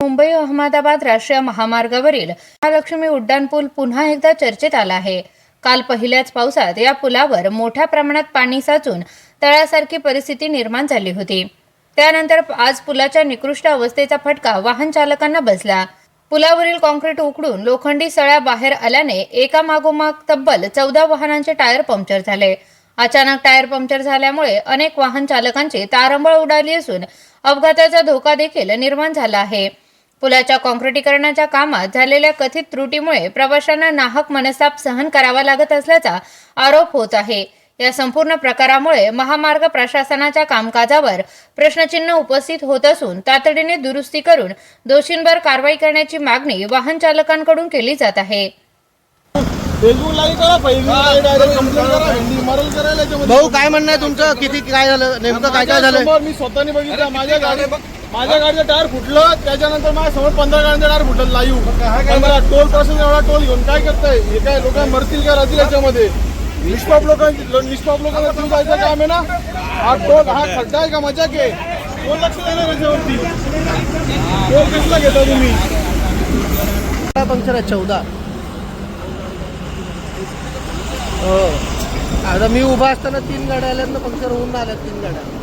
मुंबई अहमदाबाद राष्ट्रीय महामार्गावरील महालक्ष्मी उड्डाणपूल पुन्हा एकदा चर्चेत आला आहे। काल पहिल्याच पावसात या पुलावर मोठ्या प्रमाणात पाणी साचून तळासारखी परिस्थिती निर्माण झाली होती। त्यानंतर आज पुलाच्या निकृष्ट अवस्थेचा फटका वाहन चालकांना बसला। पुलावरील काँक्रीट उखडून लोखंडी सळ्या बाहेर आल्याने एकामागोमाग तब्बल 14 वाहनांचे टायर पंक्चर झाले। अचानक टायर पंक्चर झाल्यामुळे अनेक वाहन चालकांची तारंबळ उडाली असून अपघाताचा धोका देखील निर्माण झाला आहे। पुलाच्या काँक्रिटीकरणाच्या कामात झालेल्या कथित त्रुटीमुळे प्रवाशांना नाहक मनस्ताप सहन करावा लागत असल्याचा आरोप होत आहे। या संपूर्ण प्रकारामुळे महामार्ग प्रशासनाच्या कामकाजावर प्रश्नचिन्ह उपस्थित होत असून तातडीने दुरुस्ती करून दोषींवर कारवाई करण्याची मागणी वाहन चालकांकडून केली जात आहे। भाऊ काय म्हणणं आहे तुमचं? किती काय झालं नेमकं? काय काय झालं? मी स्वतःने बघितलं। माझ्या गाडीचं टायर फुटलं, त्याच्यानंतर माझ्या समोर 15 गाड्यांचं टायर फुटलं लाईव्ह। टोल प्रशासन एवढा टोल घेऊन काय करताय? हे काय लोक मरतील का राहतील याच्यामध्ये? निष्पाप लोकांना तुम्ही जायचं काम आहे ना। हा टोल हा खड्डा आहे का मजाक आहे? कोण लक्ष देणार याच्यावरती? टोल कसला घेता तुम्ही? पंक्चर आहे 14। हो, आता मी उभा असताना 3 गाड्या आल्या, पंक्चर होऊन आल्या 3 गाड्या।